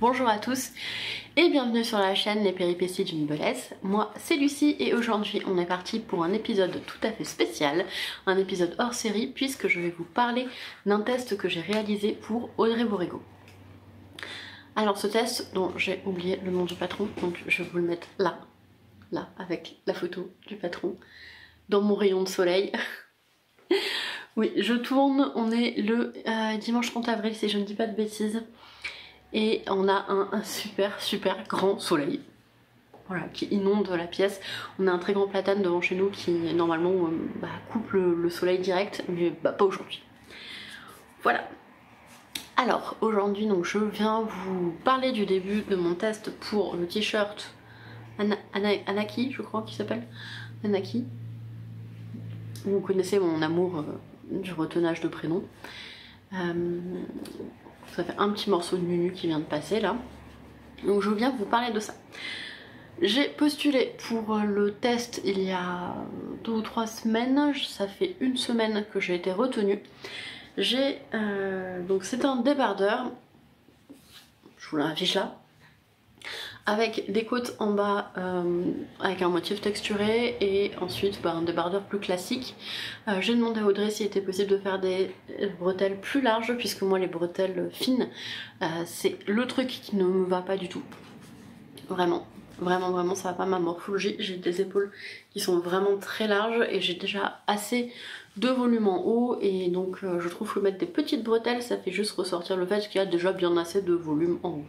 Bonjour à tous et bienvenue sur la chaîne Les Péripéties d'une Belesse. Moi c'est Lucie et aujourd'hui on est parti pour un épisode tout à fait spécial, un épisode hors série puisque je vais vous parler d'un test que j'ai réalisé pour Audrey Borrego. Alors ce test dont j'ai oublié le nom du patron, donc je vais vous le mettre là avec la photo du patron dans mon rayon de soleil. Oui, je tourne, on est le dimanche 30 avril si je ne dis pas de bêtises. Et on a un super grand soleil, voilà, qui inonde la pièce. On a un très grand platane devant chez nous qui normalement coupe le soleil direct, mais pas aujourd'hui. Voilà. Alors aujourd'hui donc je viens vous parler du début de mon test pour le t-shirt Anaki, je crois qu'il s'appelle Anaki. Vous connaissez mon amour du retenage de prénom. Ça fait un petit morceau de Nunu qui vient de passer là. Donc je viens vous parler de ça. J'ai postulé pour le test il y a 2 ou 3 semaines. Ça fait une semaine que j'ai été retenue. Donc c'est un débardeur. Je vous l'affiche là. Avec des côtes en bas avec un motif texturé et ensuite un débardeur plus classique. J'ai demandé à Audrey s'il était possible de faire des bretelles plus larges puisque moi les bretelles fines c'est le truc qui ne me va pas du tout. Vraiment ça va pas ma morphologie. J'ai des épaules qui sont vraiment très larges et j'ai déjà assez de volume en haut et donc je trouve que mettre des petites bretelles ça fait juste ressortir le fait qu'il y a déjà bien assez de volume en haut.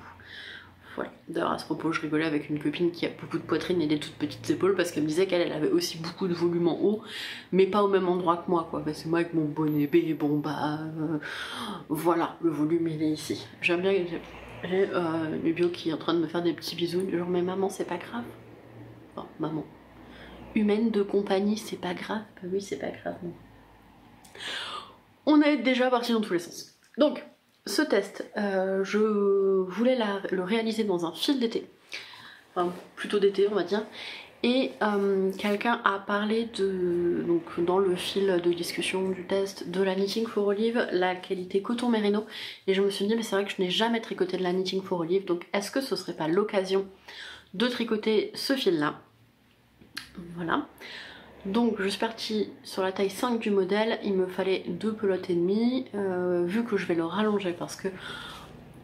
Voilà. D'ailleurs à ce propos je rigolais avec une copine qui a beaucoup de poitrine et des toutes petites épaules parce qu'elle me disait qu'elle avait aussi beaucoup de volume en haut mais pas au même endroit que moi quoi, parce que moi avec mon bonnet B, bon voilà, le volume il est ici. J'aime bien, j'ai une bio qui est en train de me faire des petits bisous genre mais maman c'est pas grave. Enfin maman humaine de compagnie c'est pas grave, oui c'est pas grave non. On est déjà parti dans tous les sens. Donc ce test, je voulais le réaliser dans un fil d'été, enfin plutôt d'été on va dire, et quelqu'un a parlé donc dans le fil de discussion du test de la Knitting for Olive, la qualité coton merino, et je me suis dit mais c'est vrai que je n'ai jamais tricoté de la Knitting for Olive, donc est-ce que ce serait pas l'occasion de tricoter ce fil là. Voilà. Donc je suis partie sur la taille 5 du modèle, il me fallait 2 pelotes et demie, vu que je vais le rallonger parce que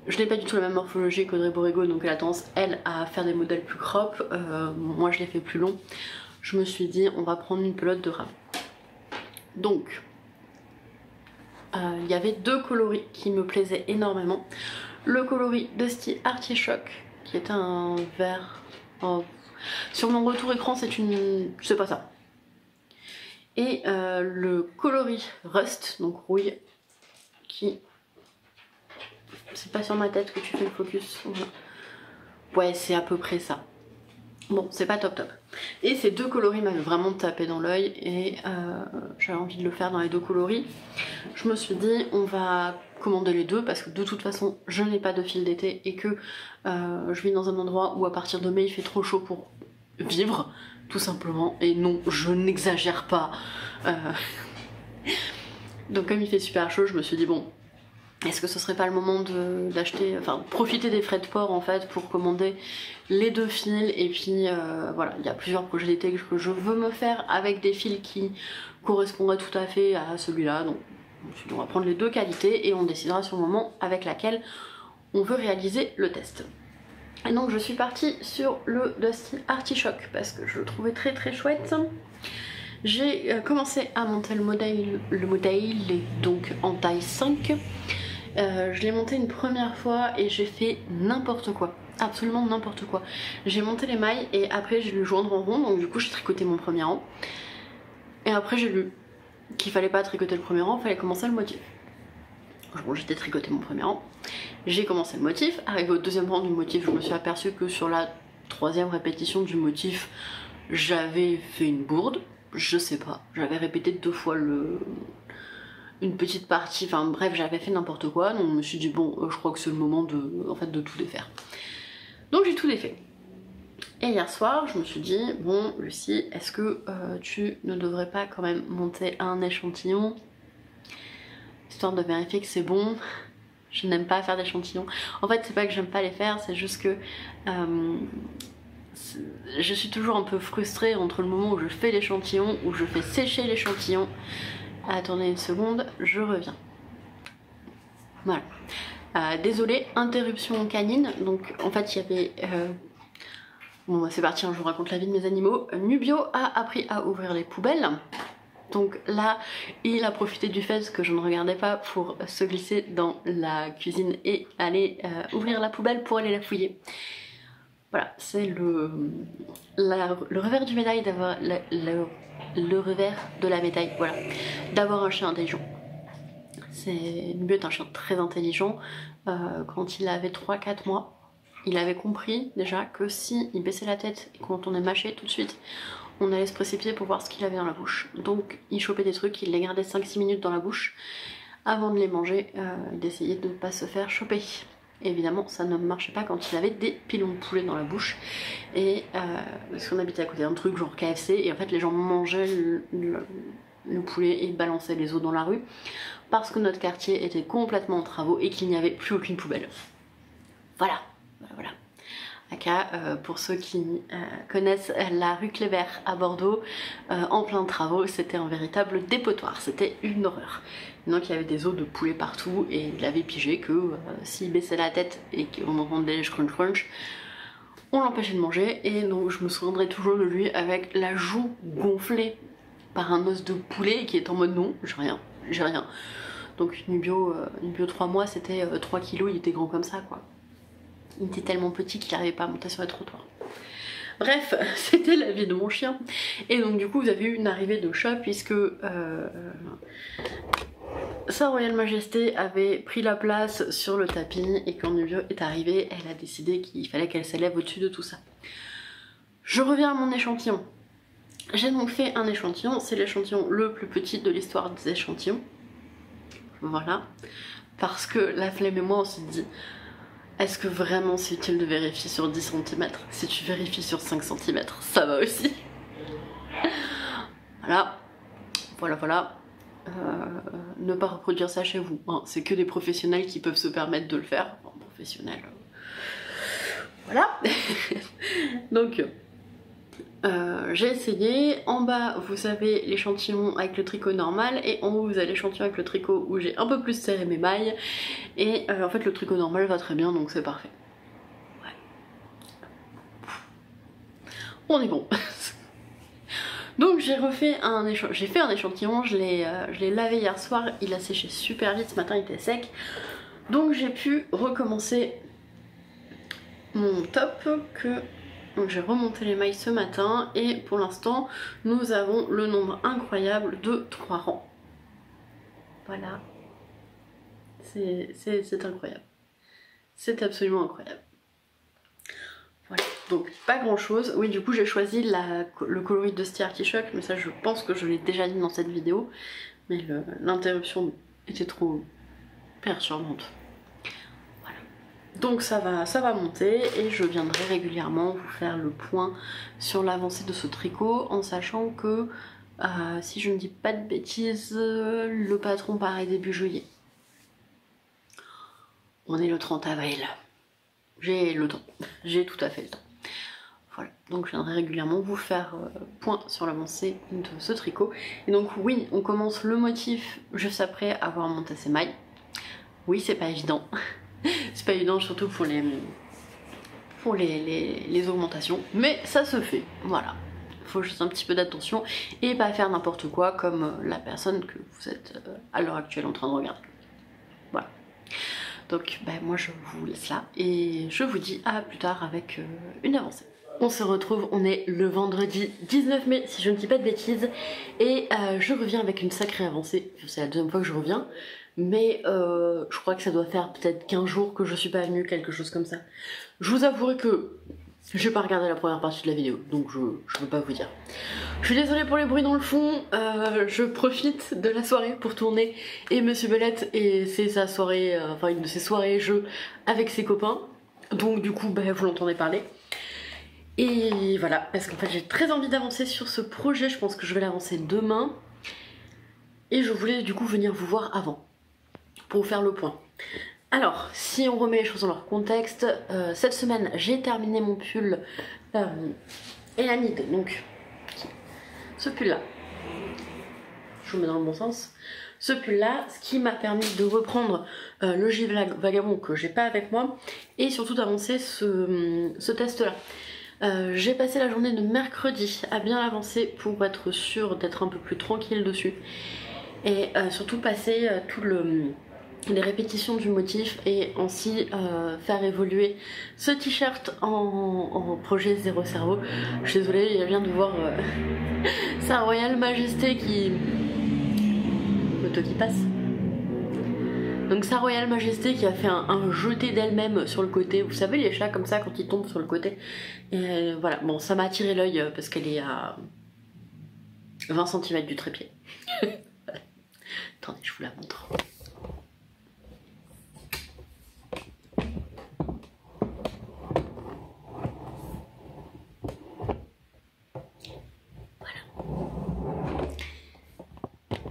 je n'ai pas du tout la même morphologie qu'Audrey Borrego, donc elle a tendance elle à faire des modèles plus crop, moi je les fais plus longs, je me suis dit on va prendre une pelote de rame. Donc il y avait 2 coloris qui me plaisaient énormément, le coloris Dusty Artichoke qui est un vert, sur mon retour écran c'est pas ça. Et le coloris Rust, donc rouille, qui... C'est pas sur ma tête que tu fais le focus. Voilà. Ouais, c'est à peu près ça. Bon, c'est pas top. Et ces 2 coloris m'avaient vraiment tapé dans l'œil et j'avais envie de le faire dans les 2 coloris. Je me suis dit, on va commander les 2 parce que de toute façon, je n'ai pas de fil d'été et que je vis dans un endroit où à partir de mai, il fait trop chaud pour vivre. Tout simplement, et non je n'exagère pas. Donc comme il fait super chaud je me suis dit bon, est-ce que ce serait pas le moment d'acheter, enfin profiter des frais de port en fait pour commander les 2 fils, et puis voilà, il y a plusieurs projets d'été que je veux me faire avec des fils qui correspondraient tout à fait à celui-là, donc je me suis dit on va prendre les 2 qualités et on décidera sur le moment avec laquelle on veut réaliser le test. Et donc je suis partie sur le Dusty Artichoke parce que je le trouvais très chouette. J'ai commencé à monter le modèle donc en taille 5. Je l'ai monté une première fois et j'ai fait n'importe quoi, absolument n'importe quoi. J'ai monté les mailles et après j'ai lu joindre en rond, donc du coup j'ai tricoté mon premier rang. Et après j'ai lu qu'il fallait pas tricoter le premier rang, il fallait commencer le motif. Bon, j'ai tricoté mon premier rang, j'ai commencé le motif, arrivé au 2e rang du motif, je me suis aperçue que sur la 3e répétition du motif, j'avais fait une bourde, je sais pas, j'avais répété 2 fois une petite partie, enfin bref, j'avais fait n'importe quoi, donc je me suis dit bon, je crois que c'est le moment de tout défaire. Donc j'ai tout défait. Et hier soir, je me suis dit, bon Lucie, est-ce que tu ne devrais pas quand même monter un échantillon histoire de vérifier que c'est bon. Je n'aime pas faire d'échantillons. En fait, c'est pas que j'aime pas les faire, c'est juste que je suis toujours un peu frustrée entre le moment où je fais l'échantillon, où je fais sécher l'échantillon. Attendez une seconde, je reviens. Voilà. Désolée, interruption canine. Donc en fait il y avait... Bon bah, c'est parti, hein, je vous raconte la vie de mes animaux. Nubio a appris à ouvrir les poubelles. Donc là, il a profité du fait que je ne regardais pas pour se glisser dans la cuisine et aller ouvrir la poubelle pour aller la fouiller. Voilà, c'est le revers du médaille d'avoir le revers de la médaille, voilà, d'avoir un chien intelligent. Nubio est un chien très intelligent. Quand il avait 3-4 mois, il avait compris déjà que si il baissait la tête et qu'on entendait mâcher tout de suite, on allait se précipiter pour voir ce qu'il avait dans la bouche. Donc il chopait des trucs, il les gardait 5-6 minutes dans la bouche avant de les manger, d'essayer de ne pas se faire choper. Et évidemment ça ne marchait pas quand il avait des pilons de poulet dans la bouche. Et parce qu'on habitait à côté d'un truc genre KFC et en fait les gens mangeaient le poulet et balançaient les os dans la rue parce que notre quartier était complètement en travaux et qu'il n'y avait plus aucune poubelle. Voilà. Voilà. Aka, pour ceux qui connaissent la rue Kléber à Bordeaux, en plein travaux, c'était un véritable dépotoir, c'était une horreur. Donc il y avait des os de poulet partout et il avait pigé que s'il baissait la tête et qu'on entendait crunch crunch, on l'empêchait de manger. Et donc je me souviendrai toujours de lui avec la joue gonflée par un os de poulet qui est en mode non, j'ai rien. Donc Nubio 3 mois, c'était 3 kilos, il était grand comme ça quoi. Il était tellement petit qu'il n'arrivait pas à monter sur les trottoirs. Bref, c'était la vie de mon chien. Et donc du coup vous avez eu une arrivée de chat puisque Sa Royale Majesté avait pris la place sur le tapis et quand Nubio est arrivée, elle a décidé qu'il fallait qu'elle s'élève au-dessus de tout ça. Je reviens à mon échantillon. J'ai donc fait un échantillon, c'est l'échantillon le plus petit de l'histoire des échantillons. Voilà. Parce que la flemme et moi on s'est dit... Est-ce que vraiment c'est utile de vérifier sur 10 cm? Si tu vérifies sur 5 cm, ça va aussi. Voilà. Ne pas reproduire ça chez vous. Hein. C'est que des professionnels qui peuvent se permettre de le faire. Enfin, professionnels. Voilà. Donc, j'ai essayé. En bas, vous avez l'échantillon avec le tricot normal et en haut, vous avez l'échantillon avec le tricot où j'ai un peu plus serré mes mailles. Et en fait, le tricot normal va très bien, donc c'est parfait. Ouais. On est bon. Donc j'ai fait un échantillon, je l'ai lavé hier soir, il a séché super vite, ce matin il était sec. Donc j'ai pu recommencer mon top Donc j'ai remonté les mailles ce matin et pour l'instant nous avons le nombre incroyable de 3 rangs. Voilà. C'est incroyable. C'est absolument incroyable. Voilà, donc pas grand chose. Oui, du coup j'ai choisi le coloris de Dusty Artichoke, mais ça je pense que je l'ai déjà dit dans cette vidéo. Mais l'interruption était trop perturbante. Voilà. Donc ça va monter et je viendrai régulièrement vous faire le point sur l'avancée de ce tricot en sachant que, si je ne dis pas de bêtises, le patron paraît début juillet. On est le 30 avril. J'ai le temps, j'ai tout à fait le temps. Voilà, donc je viendrai régulièrement vous faire point sur l'avancée de ce tricot. Et donc oui, on commence le motif juste après avoir monté ses mailles. Oui, c'est pas évident. C'est pas évident surtout pour les augmentations, mais ça se fait, voilà. Faut juste un petit peu d'attention et pas faire n'importe quoi comme la personne que vous êtes à l'heure actuelle en train de regarder. Voilà. Donc moi je vous laisse là et je vous dis à plus tard avec une avancée. On se retrouve, on est le vendredi 19 mai si je ne dis pas de bêtises et je reviens avec une sacrée avancée. C'est la deuxième fois que je reviens mais je crois que ça doit faire peut-être 15 jours que je suis pas venue, quelque chose comme ça. Je vous avouerai que j'ai pas regardé la première partie de la vidéo donc je peux pas vous dire. Je suis désolée pour les bruits dans le fond, je profite de la soirée pour tourner et Monsieur Belette et c'est sa soirée, enfin une de ses soirées jeux avec ses copains. Donc du coup vous l'entendez parler. Et voilà, parce qu'en fait j'ai très envie d'avancer sur ce projet, je pense que je vais l'avancer demain. Et je voulais du coup venir vous voir avant, pour vous faire le point. Alors, si on remet les choses dans leur contexte, cette semaine j'ai terminé mon pull Elanide, donc ce pull là, je vous mets dans le bon sens, ce pull là, ce qui m'a permis de reprendre le J Vagabond que j'ai pas avec moi et surtout d'avancer ce test là. J'ai passé la journée de mercredi à bien avancer pour être sûre d'être un peu plus tranquille dessus et surtout passer les répétitions du motif et ainsi faire évoluer ce t-shirt en projet Zéro Cerveau. Je suis désolée, il vient de voir sa Royale Majesté qui... L'auto qui passe. Donc sa Royale Majesté qui a fait un jeté d'elle-même sur le côté. Vous savez les chats comme ça quand ils tombent sur le côté. Et voilà, bon ça m'a attiré l'œil parce qu'elle est à 20 cm du trépied. Attendez, je vous la montre.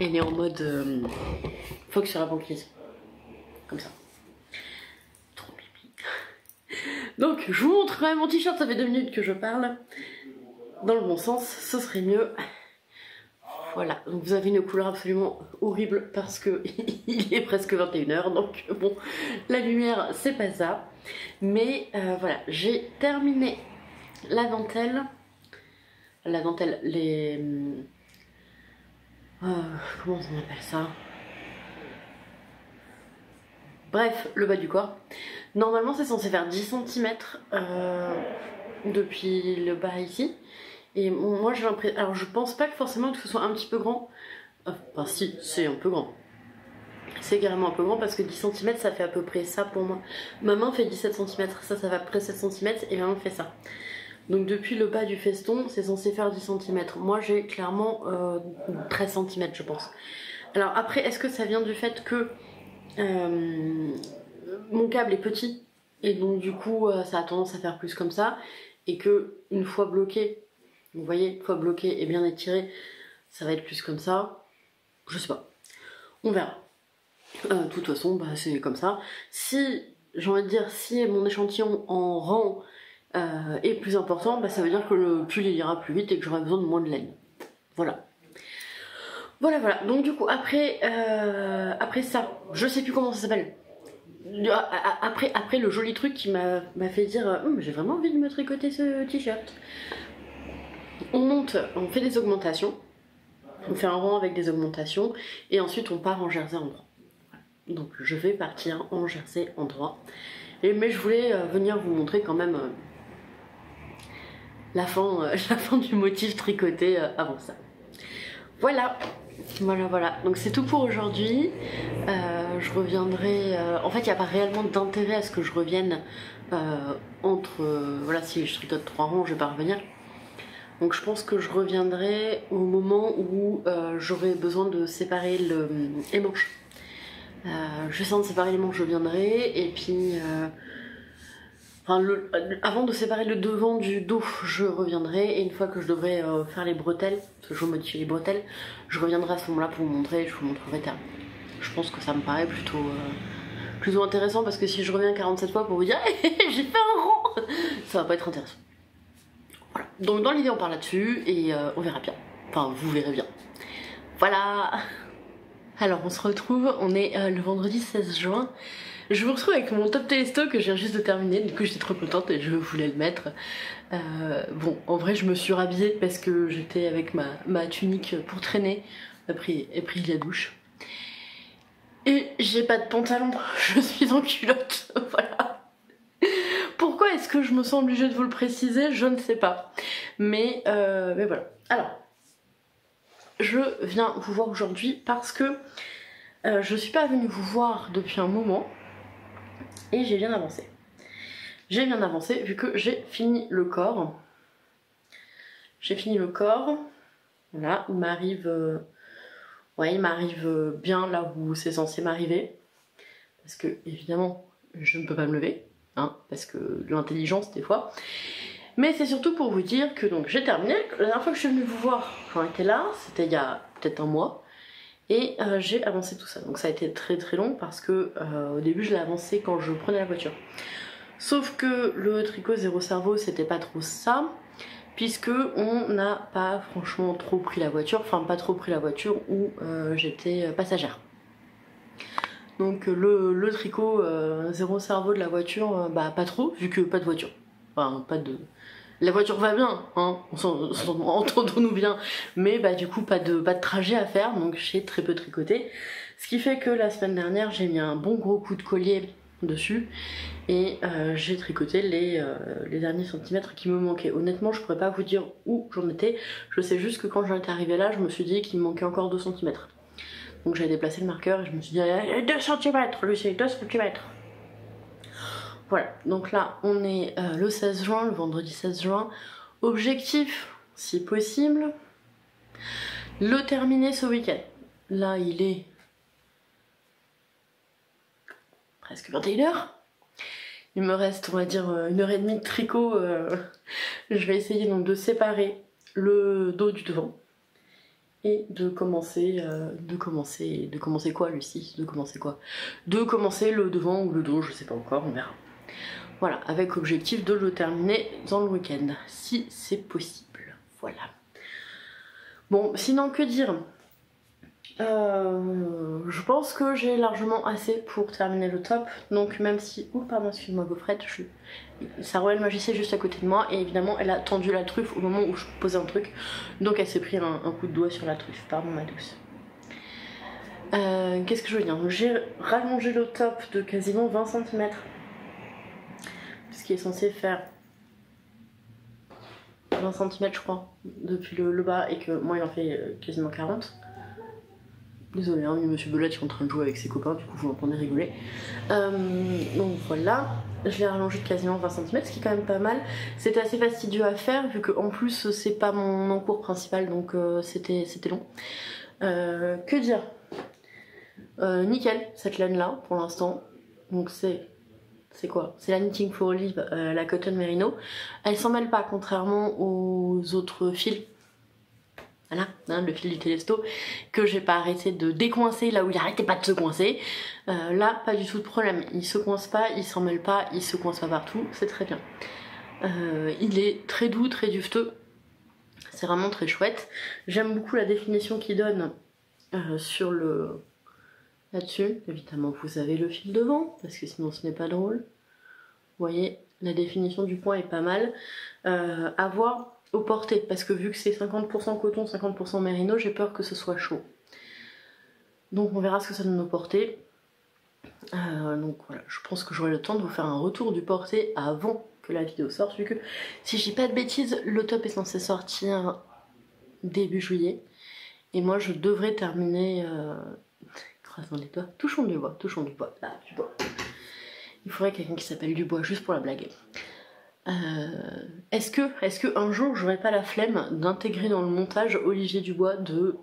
Elle est en mode Fox sur la banquise. Comme ça. Trop mimi. Donc je vous montre quand même mon t-shirt, ça fait 2 minutes que je parle. Dans le bon sens, ce serait mieux. Voilà, donc vous avez une couleur absolument horrible parce que il est presque 21h, donc bon, la lumière c'est pas ça. Mais voilà, j'ai terminé la dentelle. La dentelle, les... comment on appelle ça? Bref, le bas du corps. Normalement c'est censé faire 10 cm depuis le bas ici. Et moi j'ai l'impression... Alors je pense pas que forcément que ce soit un petit peu grand. Enfin si, c'est un peu grand. C'est carrément un peu grand parce que 10 cm ça fait à peu près ça pour moi. Ma main fait 17 cm, ça fait à peu près 7 cm et ma main fait ça. Donc depuis le bas du feston, c'est censé faire 10 cm. Moi j'ai clairement 13 cm je pense. Alors après, est-ce que ça vient du fait que mon câble est petit et donc du coup ça a tendance à faire plus comme ça et que une fois bloqué, vous voyez, une fois bloqué et bien étiré, ça va être plus comme ça. Je sais pas. On verra. De toute façon, bah, c'est comme ça. Si, j'ai envie de dire, si mon échantillon en rang est plus important, bah, ça veut dire que le pull il ira plus vite et que j'aurai besoin de moins de laine. Voilà. Voilà, voilà. Donc du coup, après ça, je sais plus comment ça s'appelle. Après le joli truc qui m'a fait dire j'ai vraiment envie de me tricoter ce t-shirt. On monte, on fait des augmentations. On fait un rang avec des augmentations et ensuite on part en jersey en droit. Donc je vais partir en jersey en droit. Mais je voulais venir vous montrer quand même la fin du motif tricoté avant ça. Voilà, voilà, voilà. Donc c'est tout pour aujourd'hui. Je reviendrai... en fait, il n'y a pas réellement d'intérêt à ce que je revienne voilà, si je tricote 3 rangs, je vais pas revenir. Donc je pense que je reviendrai au moment où j'aurai besoin de séparer les manches. Je sens de séparer les manches, je viendrai. Et puis, avant de séparer le devant du dos, je reviendrai. Et une fois que je devrais faire les bretelles, parce que je veux modifier les bretelles, je reviendrai à ce moment-là pour vous montrer. Je vous montrerai terme. Je pense que ça me paraît plutôt intéressant parce que si je reviens 47 fois pour vous dire j'ai fait un rang, ça va pas être intéressant. Voilà. Donc dans l'idée on part là-dessus et on verra bien. Enfin vous verrez bien. Voilà. Alors on se retrouve, on est le vendredi 16 juin. Je vous retrouve avec mon top télésto que je viens juste de terminer. Du coup j'étais trop contente et je voulais le mettre. Bon en vrai je me suis rhabillée parce que j'étais avec ma tunique pour traîner. J'ai pris la douche. Et j'ai pas de pantalon, je suis en culotte, voilà. Pourquoi est-ce que je me sens obligée de vous le préciser? Je ne sais pas. Mais voilà. Alors, je viens vous voir aujourd'hui parce que je suis pas venue vous voir depuis un moment et j'ai bien avancé. J'ai bien avancé vu que j'ai fini le corps. J'ai fini le corps. Voilà, il m'arrive... Ouais, il m'arrive bien là où c'est censé m'arriver. Parce que, évidemment, je ne peux pas me lever. Hein, parce que l'intelligence, des fois. Mais c'est surtout pour vous dire que donc j'ai terminé. La dernière fois que je suis venue vous voir, j'en étais là. C'était il y a peut-être un mois. Et j'ai avancé tout ça. Donc ça a été très très long parce que au début je l'ai avancé quand je prenais la voiture. Sauf que le tricot zéro cerveau c'était pas trop ça, puisque on n'a pas franchement trop pris la voiture, enfin pas trop pris la voiture où j'étais passagère. Donc le tricot zéro cerveau de la voiture, bah pas trop, vu que pas de voiture. Enfin pas de... La voiture va bien, hein, entendons-nous bien, mais bah du coup pas de trajet à faire, donc j'ai très peu tricoté. Ce qui fait que la semaine dernière j'ai mis un bon gros coup de collier dessus et j'ai tricoté les derniers centimètres qui me manquaient. Honnêtement je pourrais pas vous dire où j'en étais, je sais juste que quand j'en étais arrivée là je me suis dit qu'il me manquait encore 2 cm. Donc j'ai déplacé le marqueur et je me suis dit 2 cm Lucie, 2 cm. Voilà, donc là on est le 16 juin, le vendredi 16 juin. Objectif, si possible, le terminer ce week-end. Là il est presque 21 h. Il me reste on va dire 1h30 de tricot. Je vais essayer donc de séparer le dos du devant. Et de commencer quoi Lucie? De commencer quoi? De commencer le devant ou le dos, je sais pas encore, on verra. Voilà, avec objectif de le terminer dans le week-end, si c'est possible. Voilà. Bon, sinon que dire? Je pense que j'ai largement assez pour terminer le top. Donc même si... Oh pardon, excuse-moi Gaufrette, sa Royal Majesté est juste à côté de moi. Et évidemment elle a tendu la truffe au moment où je posais un truc. Donc elle s'est pris un coup de doigt sur la truffe. Pardon ma douce. Qu'est-ce que je veux dire? J'ai rallongé le top de quasiment 20 cm. Ce qui est censé faire 20 cm je crois depuis le bas et que moi il en fait quasiment 40. Désolée, hein, mais Monsieur Belette est en train de jouer avec ses copains, du coup vous m'entendez rigoler. Donc voilà, je l'ai rallongé de quasiment 20 cm, ce qui est quand même pas mal. C'était assez fastidieux à faire, vu qu'en plus c'est pas mon encours principal, donc c'était long. Que dire? Nickel, cette laine là, pour l'instant. Donc c'est quoi? C'est la Knitting for Olive, la Cotton Merino. Elle s'en mêle pas, contrairement aux autres fils. Voilà, hein, le fil du Telesto que j'ai pas arrêté de décoincer là où il arrêtait pas de se coincer. Là, pas du tout de problème. Il se coince pas, il s'en mêle pas, il se coince pas partout, c'est très bien. Il est très doux, très duveteux. C'est vraiment très chouette. J'aime beaucoup la définition qu'il donne sur le... là-dessus. Évidemment, vous avez le fil devant, parce que sinon ce n'est pas drôle. Vous voyez, la définition du point est pas mal. À voir au porté, parce que vu que c'est 50% coton, 50% mérino, j'ai peur que ce soit chaud. Donc on verra ce que ça donne au porté. Donc voilà, je pense que j'aurai le temps de vous faire un retour du porté avant que la vidéo sorte, vu que si je dis pas de bêtises, le top est censé sortir début juillet. Et moi je devrais terminer... Croisons les doigts, touchons du bois, là, du bois. Il faudrait quelqu'un qui s'appelle Dubois, juste pour la blague. Est-ce que un jour j'aurais pas la flemme d'intégrer dans le montage Olivier Dubois de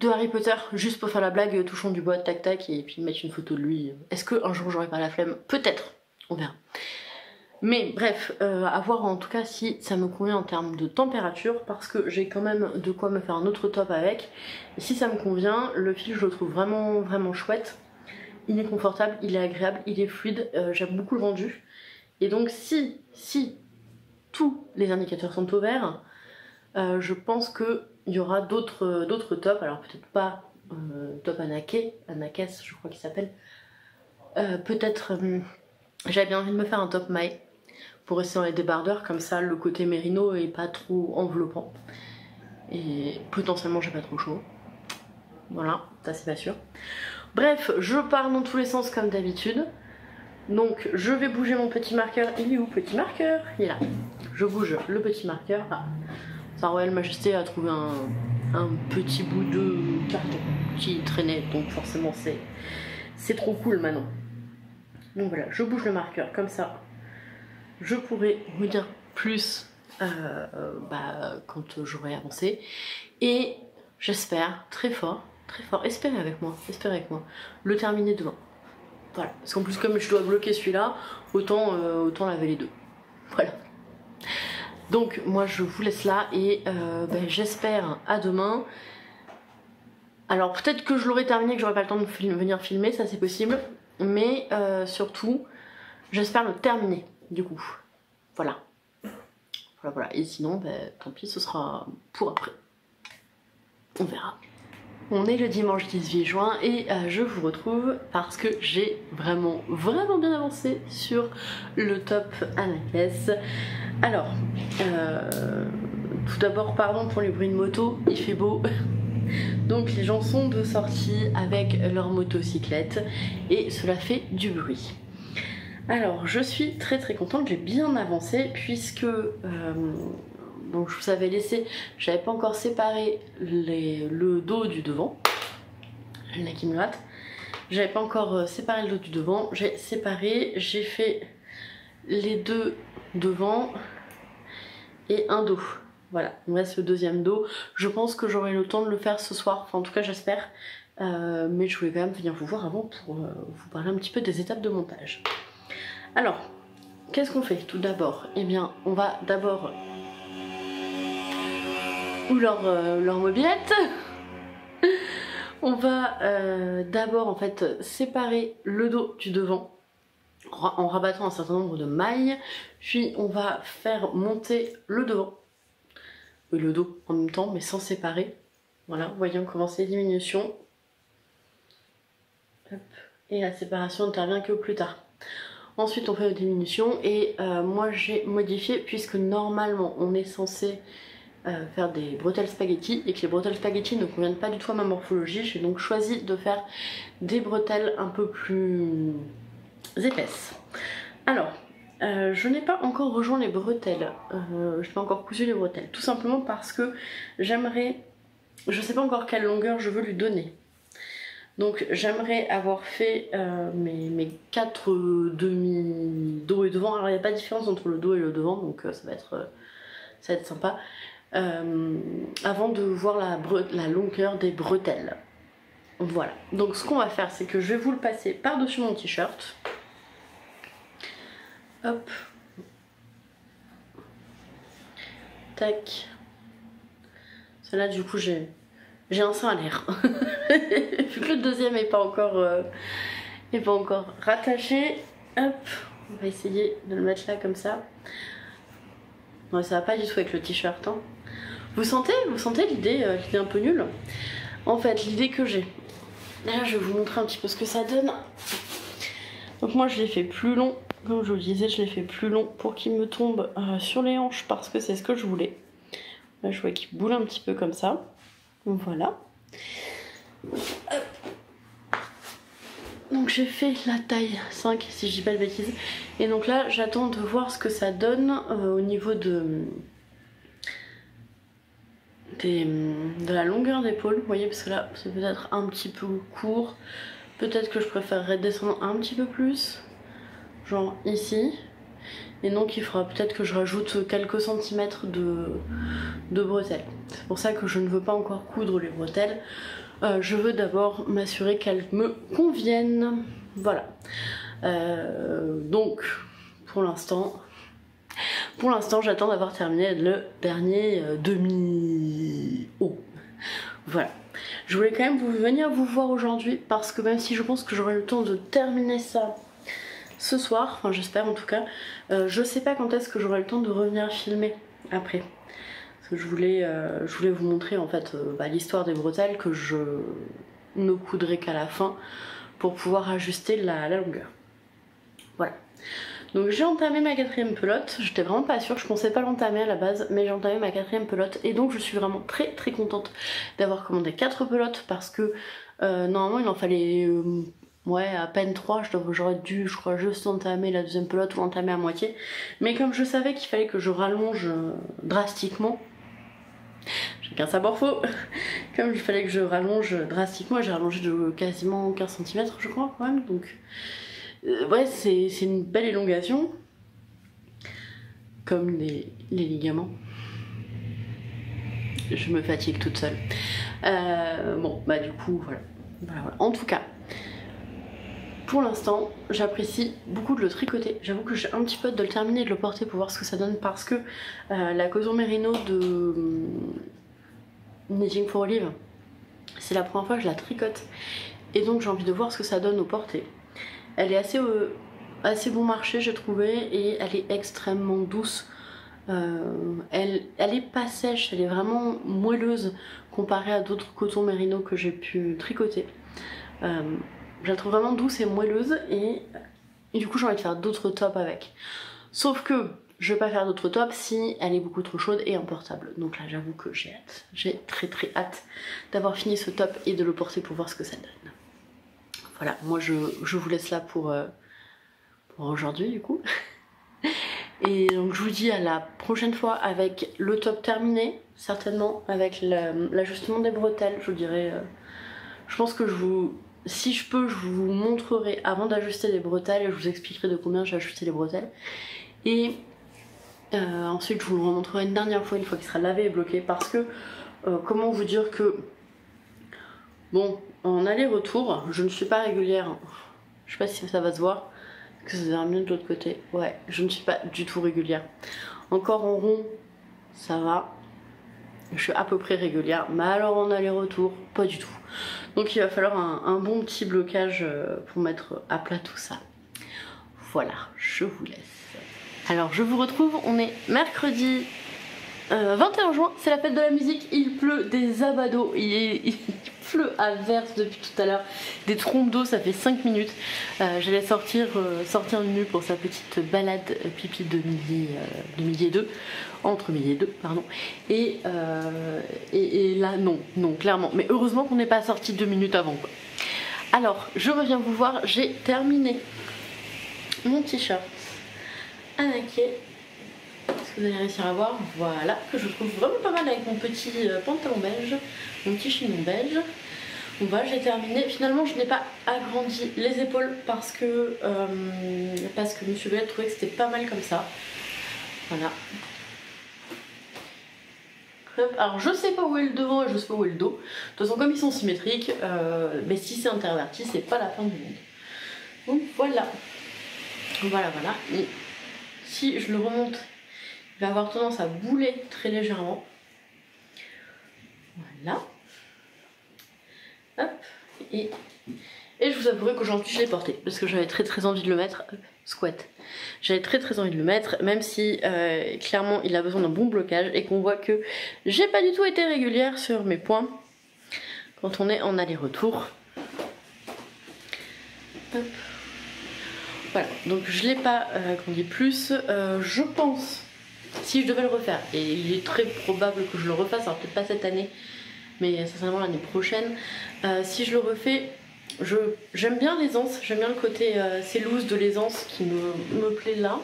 Harry Potter, juste pour faire la blague touchons du bois, tac tac, et puis mettre une photo de lui? Est-ce que un jour j'aurais pas la flemme? Peut-être, on verra. Mais bref, à voir en tout cas si ça me convient en termes de température, parce que j'ai quand même de quoi me faire un autre top avec. Et si ça me convient, le fil je le trouve vraiment vraiment chouette. Il est confortable, il est agréable, il est fluide, j'aime beaucoup le rendu. Et donc si tous les indicateurs sont au vert, je pense qu'il y aura d'autres tops, alors peut-être pas top Anakes, je crois qu'il s'appelle. Peut-être j'avais bien envie de me faire un top maille pour rester dans les débardeurs, comme ça le côté mérino est pas trop enveloppant. Et potentiellement j'ai pas trop chaud. Voilà, ça c'est pas sûr. Bref, je pars dans tous les sens comme d'habitude. Donc je vais bouger mon petit marqueur. Il est où, petit marqueur? Il est là. Je bouge le petit marqueur. Ah, Sa Royale Majesté a trouvé un petit bout de carton qui traînait, donc forcément c'est trop cool maintenant. Donc voilà, je bouge le marqueur comme ça. Je pourrai vous dire plus quand j'aurai avancé. Et j'espère très fort, espérez avec moi, le terminer demain. Voilà, parce qu'en plus comme je dois bloquer celui-là, autant laver les deux. Voilà. Donc moi je vous laisse là et j'espère à demain. Alors peut-être que je l'aurais terminé, que j'aurais pas le temps de venir filmer, ça c'est possible. Mais surtout, j'espère le terminer du coup. Voilà. Voilà. Et sinon, tant pis, ce sera pour après. On verra. On est le dimanche 18 juin et je vous retrouve parce que j'ai vraiment bien avancé sur le top à la caisse. Alors, tout d'abord, pardon pour les bruits de moto, il fait beau. Donc les gens sont de sortie avec leur motocyclette et cela fait du bruit. Alors je suis très contente, j'ai bien avancé puisque donc je vous avais laissé, j'avais pas encore séparé le dos du devant, la Kimlat. J'avais pas encore séparé le dos du devant, j'ai séparé, j'ai fait les deux devant et un dos. Voilà, il me reste le deuxième dos. Je pense que j'aurai le temps de le faire ce soir, enfin en tout cas j'espère. Mais je voulais quand même venir vous voir avant pour vous parler un petit peu des étapes de montage. Alors, qu'est-ce qu'on fait tout d'abord? Eh bien, on va d'abord... Ou leur mobilette. On va d'abord en fait séparer le dos du devant en rabattant un certain nombre de mailles, puis on va faire monter le devant et le dos en même temps mais sans séparer. Voilà, vous voyez on commence les diminutions. Hop. Et la séparation n'intervient que plus tard. Ensuite on fait les diminutions et moi j'ai modifié puisque normalement on est censé faire des bretelles spaghetti et que les bretelles spaghetti ne conviennent pas du tout à ma morphologie. J'ai donc choisi de faire des bretelles un peu plus épaisses. Alors, je n'ai pas encore rejoint les bretelles, je n'ai pas encore cousu les bretelles, tout simplement parce que j'aimerais, je sais pas encore quelle longueur je veux lui donner. Donc j'aimerais avoir fait mes 4 demi dos et devant. Alors il n'y a pas de différence entre le dos et le devant, donc ça va être sympa. Avant de voir la longueur des bretelles. Voilà, donc ce qu'on va faire c'est que je vais vous le passer par-dessus mon t-shirt. Hop. Tac. Celle-là du coup j'ai un sein à l'air. Vu que le deuxième n'est pas encore rattaché. Hop, on va essayer de le mettre là comme ça. Ouais, ça va pas du tout avec le t-shirt, hein. Vous sentez l'idée un peu nulle? En fait, l'idée que j'ai, là je vais vous montrer un petit peu ce que ça donne. Donc moi je l'ai fait plus long, comme je vous le disais, je l'ai fait plus long pour qu'il me tombe sur les hanches parce que c'est ce que je voulais. Là je vois qu'il boule un petit peu comme ça. Donc voilà. Donc j'ai fait la taille 5 si je dis pas de bêtises. Et donc là j'attends de voir ce que ça donne au niveau de la longueur d'épaule, vous voyez, parce que là c'est peut-être un petit peu court. Peut-être que je préférerais descendre un petit peu plus, genre ici. Et donc il faudra peut-être que je rajoute quelques centimètres de bretelles. C'est pour ça que je ne veux pas encore coudre les bretelles. Je veux d'abord m'assurer qu'elles me conviennent. Voilà. Donc pour l'instant j'attends d'avoir terminé le dernier demi-haut. Voilà. Je voulais quand même venir vous voir aujourd'hui parce que même si je pense que j'aurai le temps de terminer ça ce soir, enfin j'espère en tout cas, je sais pas quand est-ce que j'aurai le temps de revenir filmer après. Parce que je voulais vous montrer en fait l'histoire des bretelles que je ne coudrai qu'à la fin pour pouvoir ajuster la longueur. Voilà. Donc j'ai entamé ma 4e pelote, j'étais vraiment pas sûre, je pensais pas l'entamer à la base, mais j'ai entamé ma 4e pelote et donc je suis vraiment très contente d'avoir commandé 4 pelotes parce que normalement il en fallait ouais à peine 3, j'aurais dû je crois juste entamer la 2e pelote ou l'entamer à moitié, mais comme je savais qu'il fallait que je rallonge drastiquement, chacun sa morpho, comme il fallait que je rallonge drastiquement, j'ai rallongé de quasiment 15 cm je crois quand même, donc... ouais, c'est une belle élongation, comme les ligaments. Je me fatigue toute seule. Bon, bah du coup, voilà. En tout cas, pour l'instant, j'apprécie beaucoup de le tricoter. J'avoue que j'ai un petit peu hâte de le terminer et de le porter pour voir ce que ça donne parce que la Coton Merino de Knitting for Olive, C'est la première fois que je la tricote et donc j'ai envie de voir ce que ça donne au porté. Elle est assez bon marché j'ai trouvé et elle est extrêmement douce. Elle est pas sèche, elle est vraiment moelleuse comparée à d'autres cotons mérino que j'ai pu tricoter. Je la trouve vraiment douce et moelleuse et du coup j'ai envie de faire d'autres tops avec. Sauf que je vais pas faire d'autres tops si elle est beaucoup trop chaude et emportable. Donc là j'avoue que j'ai hâte, j'ai très hâte d'avoir fini ce top et de le porter pour voir ce que ça donne. Voilà, moi je vous laisse là pour aujourd'hui du coup. Et donc je vous dis à la prochaine fois avec le top terminé, certainement avec l'ajustement des bretelles, je vous dirai. Je pense que si je peux, je vous montrerai avant d'ajuster les bretelles et je vous expliquerai de combien j'ai ajusté les bretelles. Et ensuite je vous le remontrerai une dernière fois, une fois qu'il sera lavé et bloqué, parce que comment vous dire que bon, en aller-retour, je ne suis pas régulière. Je sais pas si ça va se voir, que ça se verra mieux de l'autre côté. Ouais, je ne suis pas du tout régulière. Encore en rond, ça va. Je suis à peu près régulière, mais alors en aller-retour, pas du tout. Donc il va falloir un bon petit blocage pour mettre à plat tout ça. Voilà, je vous laisse. Alors je vous retrouve, on est mercredi 21 juin, c'est la fête de la musique, il pleut des abados, il pleut à verse depuis tout à l'heure, des trompes d'eau, ça fait 5 minutes. J'allais sortir nu pour sa petite balade pipi de midi et 2, entre midi et 2, pardon. Et là, non, clairement. Mais heureusement qu'on n'est pas sorti 2 minutes avant, quoi. Alors, je reviens vous voir, j'ai terminé mon t-shirt à naquer. Est-ce que vous allez réussir à voir? Voilà, que je trouve vraiment pas mal avec mon petit pantalon beige, mon petit chignon beige. Bon voilà, j'ai terminé. Finalement, je n'ai pas agrandi les épaules parce que Monsieur Bellet trouvait que c'était pas mal comme ça. Voilà. Hop. Alors, je sais pas où est le devant et je sais pas où est le dos. De toute façon, comme ils sont symétriques, mais si c'est interverti, c'est pas la fin du monde. Donc voilà. Voilà. Et si je le remonte, il va avoir tendance à bouler très légèrement. Voilà. Hop. Et je vous avouerai qu'aujourd'hui je l'ai porté parce que j'avais très envie de le mettre. Hop, squat. J'avais très envie de le mettre, même si clairement il a besoin d'un bon blocage et qu'on voit que j'ai pas du tout été régulière sur mes points quand on est en aller-retour. Voilà, donc je l'ai pas grandi plus. Je pense, si je devais le refaire, et il est très probable que je le refasse, alors peut-être pas cette année, mais certainement l'année prochaine, si je le refais, j'aime bien l'aisance, j'aime bien le côté c'est loose de l'aisance qui me plaît là,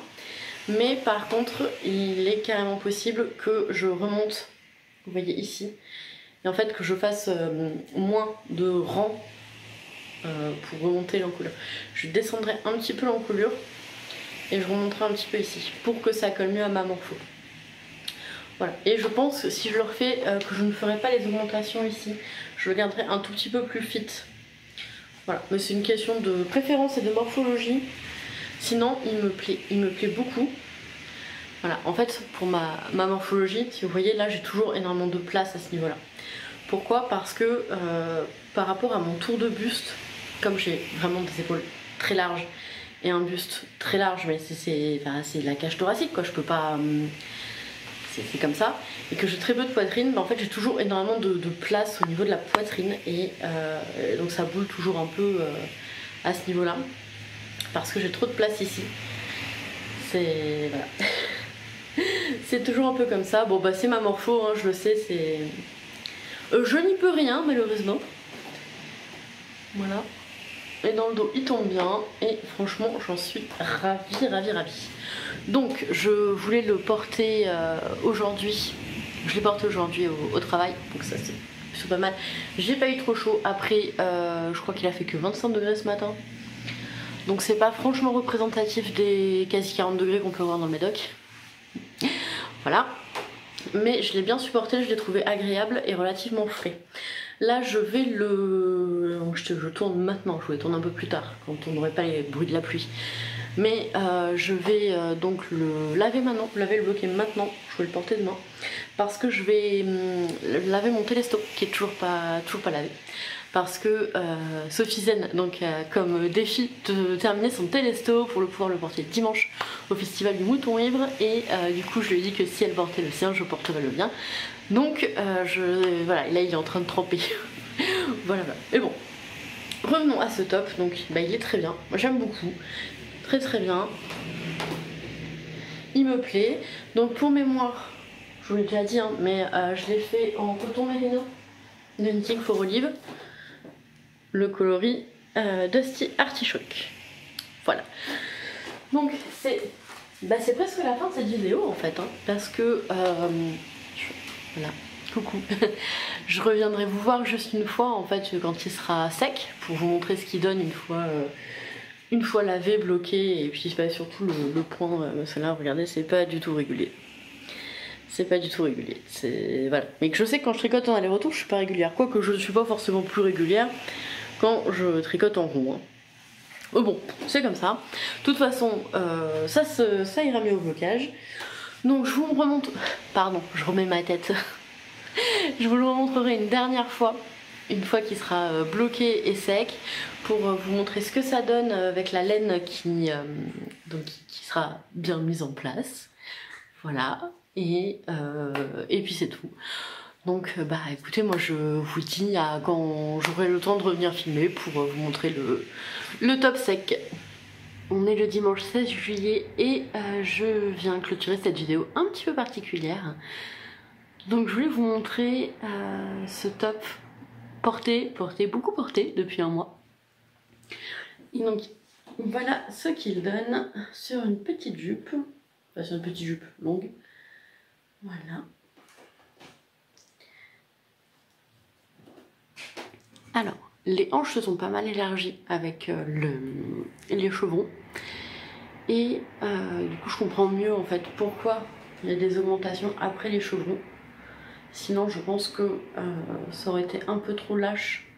mais par contre il est carrément possible que je remonte, vous voyez ici, et en fait que je fasse moins de rangs pour remonter l'encolure. Je descendrai un petit peu l'encolure et je remonterai un petit peu ici pour que ça colle mieux à ma morpho. Voilà, et je pense que si je le refais, que je ne ferai pas les augmentations ici, je le garderai un tout petit peu plus fit. Voilà, mais c'est une question de préférence et de morphologie. Sinon, il me plaît beaucoup. Voilà, en fait, pour ma morphologie, si vous voyez, là j'ai toujours énormément de place à ce niveau-là. Pourquoi? Parce que par rapport à mon tour de buste, comme j'ai vraiment des épaules très larges et un buste très large, mais c'est la cage thoracique, quoi, je peux pas... c'est comme ça, et que j'ai très peu de poitrine, mais en fait j'ai toujours énormément de place au niveau de la poitrine, et donc ça boule toujours un peu à ce niveau-là, parce que j'ai trop de place ici. C'est... voilà. C'est toujours un peu comme ça. Bon bah c'est ma morpho, hein, je le sais, c'est... je n'y peux rien malheureusement. Voilà. Et dans le dos il tombe bien et franchement j'en suis ravie. Donc je voulais le porter aujourd'hui. Je l'ai porté aujourd'hui au travail, donc ça c'est plutôt pas mal. J'ai pas eu trop chaud. Après je crois qu'il a fait que 25 degrés ce matin. Donc c'est pas franchement représentatif des quasi 40 degrés qu'on peut voir dans le Médoc. Voilà. Mais je l'ai bien supporté, je l'ai trouvé agréable et relativement frais. Là je vais le... je tourne maintenant, je vais tourner un peu plus tard, quand on n'aurait pas les bruits de la pluie. Mais je vais donc le laver maintenant, le bloquer maintenant, je vais le porter demain, parce que je vais laver mon télesto qui est toujours pas lavé. Parce que Sophie Zen donc, a comme défi de terminer son télesto pour pouvoir le porter dimanche au festival du Mouton Ivre, et du coup je lui ai dit que si elle portait le sien, je porterais le mien. Donc voilà, là il est en train de tremper. voilà. Et bon, revenons à ce top. Donc il est très bien, moi j'aime beaucoup, très bien, il me plaît. Donc pour mémoire, je vous l'ai déjà dit, hein, mais je l'ai fait en coton mérino de Knitting for Olive, le coloris Dusty Artichoke. Voilà. Donc c'est presque la fin de cette vidéo en fait, hein, parce que voilà, coucou. Je reviendrai vous voir juste une fois en fait quand il sera sec pour vous montrer ce qu'il donne une fois lavé, bloqué, et puis surtout le point, celle-là, regardez, c'est pas du tout régulier. C'est pas du tout régulier, c'est voilà. Mais que je sais que quand je tricote en aller-retour, je suis pas régulière, quoique je ne suis pas forcément plus régulière quand je tricote en rond. Hein. Mais bon, c'est comme ça. De toute façon, ça ira mieux au blocage. Donc je vous remonte, pardon, je remets ma tête. Je vous le remontrerai une dernière fois, une fois qu'il sera bloqué et sec, pour vous montrer ce que ça donne avec la laine qui sera bien mise en place. Voilà. Et puis c'est tout. Donc écoutez, moi je vous dis à quand j'aurai le temps de revenir filmer pour vous montrer le top sec. On est le dimanche 16 juillet et je viens clôturer cette vidéo un petit peu particulière. Donc je voulais vous montrer ce top beaucoup porté depuis un mois. Et donc voilà ce qu'il donne sur une petite jupe, enfin sur une petite jupe longue. Voilà. Alors, les hanches se sont pas mal élargies avec les chevrons. Et du coup, je comprends mieux en fait pourquoi il y a des augmentations après les chevrons. Sinon, je pense que ça aurait été un peu trop lâche.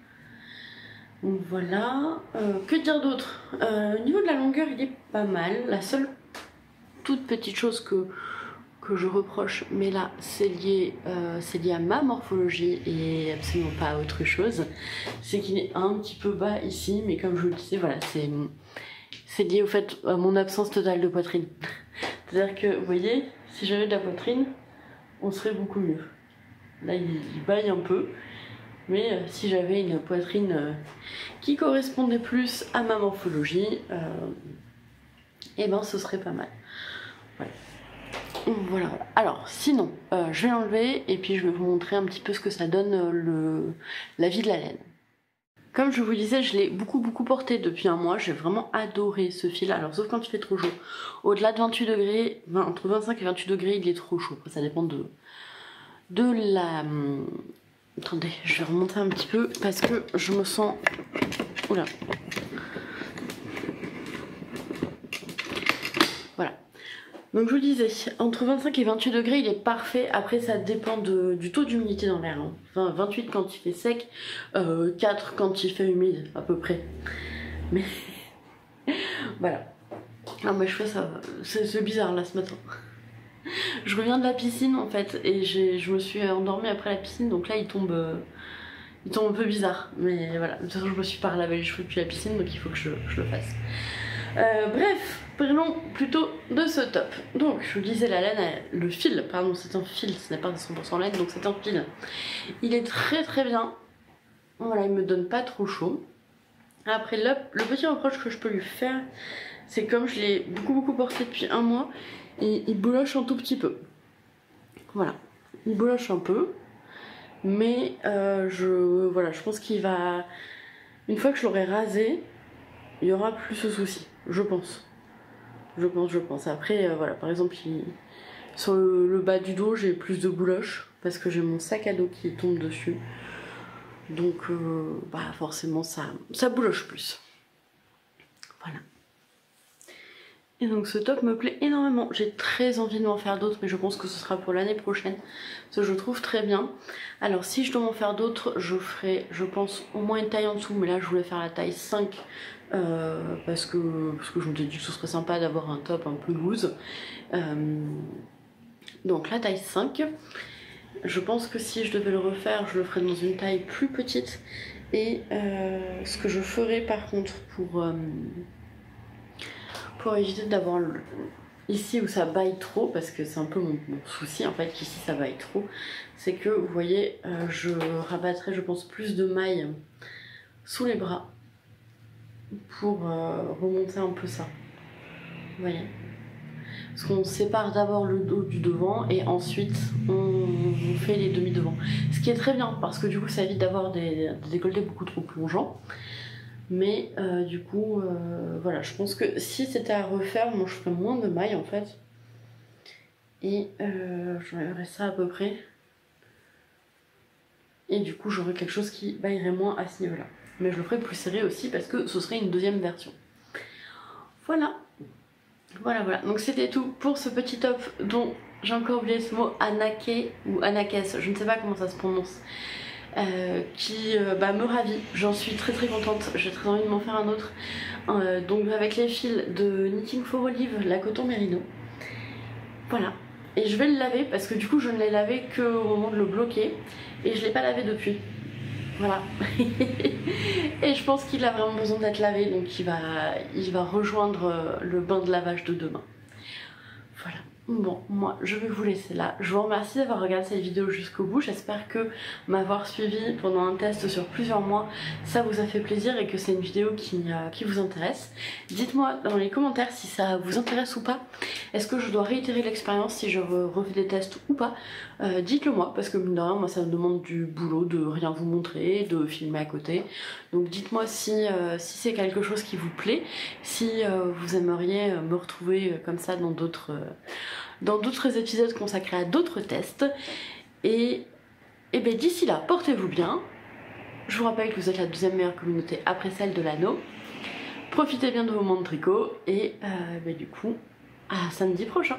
Donc voilà. Que dire d'autre? Au niveau de la longueur, il est pas mal. La seule toute petite chose que je reproche, mais là c'est lié à ma morphologie et absolument pas à autre chose, c'est qu'il est un petit peu bas ici, mais comme je vous le disais, voilà, c'est lié au fait à mon absence totale de poitrine. C'est-à-dire que, vous voyez, si j'avais de la poitrine, on serait beaucoup mieux. Là il baille un peu, mais si j'avais une poitrine qui correspondait plus à ma morphologie, et ben ce serait pas mal. Voilà. Voilà. Alors sinon je vais l'enlever et puis je vais vous montrer un petit peu ce que ça donne la vie de la laine. Comme je vous disais, je l'ai beaucoup porté depuis un mois. J'ai vraiment adoré ce fil, alors sauf quand il fait trop chaud. Au-delà de 28 degrés, entre 25 et 28 degrés, il est trop chaud. Ça dépend de la... Attendez, je vais remonter un petit peu parce que je me sens... Oula. Voilà. Donc je vous disais, entre 25 et 28 degrés, il est parfait. Après, ça dépend du taux d'humidité dans l'air. Hein. Enfin, 28 quand il fait sec, 4 quand il fait humide, à peu près. Mais voilà. Alors mes cheveux, c'est bizarre là ce matin. Je reviens de la piscine en fait, et je me suis endormie après la piscine, donc là il tombe un peu bizarre. Mais voilà, de toute façon je me suis pas relavé les cheveux depuis la piscine, donc il faut que je le fasse. Bref, parlons plutôt de ce top. Donc, je vous disais, la laine, le fil, pardon, c'est un fil, ce n'est pas 100% laine, donc c'est un fil. Il est très bien. Voilà, il me donne pas trop chaud. Après, le petit reproche que je peux lui faire, c'est comme je l'ai beaucoup porté depuis un mois, il bouloche un tout petit peu. Voilà, il bouloche un peu, mais voilà, je pense qu'il va... Une fois que je l'aurai rasé, il y aura plus ce souci. Je pense. Après, voilà, par exemple, sur le bas du dos, j'ai plus de bouloches parce que j'ai mon sac à dos qui tombe dessus. Donc, forcément, ça bouloche plus. Voilà. Et donc ce top me plaît énormément. J'ai très envie de m'en faire d'autres, mais je pense que ce sera pour l'année prochaine. Parce que je le trouve très bien. Alors si je dois m'en faire d'autres, je ferai, je pense, au moins une taille en dessous. Mais là je voulais faire la taille 5. Parce que je me suis dit que ce serait sympa d'avoir un top un peu loose. Donc la taille 5. Je pense que si je devais le refaire, je le ferais dans une taille plus petite. Et ce que je ferais par contre pour éviter d'avoir ici où ça baille trop, parce que c'est un peu mon souci en fait, qu'ici ça baille trop, c'est que vous voyez, je rabattrai je pense plus de mailles sous les bras pour remonter un peu ça. Vous voyez, parce qu'on sépare d'abord le dos du devant et ensuite on fait les demi-devants. Ce qui est très bien parce que du coup ça évite d'avoir des décolletés beaucoup trop plongeants. Mais du coup, voilà, je pense que si c'était à refaire, moi je ferais moins de mailles en fait. Et j'enlèverais ça à peu près. Et du coup, j'aurais quelque chose qui baillerait moins à ce niveau-là. Mais je le ferais plus serré aussi parce que ce serait une deuxième version. Voilà. Voilà. Donc c'était tout pour ce petit top dont j'ai encore oublié ce mot, Anake ou Anakes, je ne sais pas comment ça se prononce. Qui me ravit, j'en suis très contente, j'ai très envie de m'en faire un autre. Donc avec les fils de Knitting for Olive, la coton mérino. Voilà, et je vais le laver parce que du coup je ne l'ai lavé qu'au moment de le bloquer et je l'ai pas lavé depuis. Voilà. Et je pense qu'il a vraiment besoin d'être lavé, donc il va rejoindre le bain de lavage de demain. Voilà. Bon, moi je vais vous laisser là. Je vous remercie d'avoir regardé cette vidéo jusqu'au bout. J'espère que m'avoir suivi pendant un test sur plusieurs mois, ça vous a fait plaisir et que c'est une vidéo qui vous intéresse. Dites-moi dans les commentaires si ça vous intéresse ou pas. Est-ce que je dois réitérer l'expérience si je refais des tests ou pas? Dites-le moi, parce que mine de rien, moi ça me demande du boulot de rien vous montrer, de filmer à côté. Donc dites-moi si c'est quelque chose qui vous plaît, si vous aimeriez me retrouver comme ça dans d'autres épisodes consacrés à d'autres tests. Et bien d'ici là, portez-vous bien. Je vous rappelle que vous êtes la deuxième meilleure communauté après celle de l'anneau. Profitez bien de vos moments de tricot et du coup, à samedi prochain.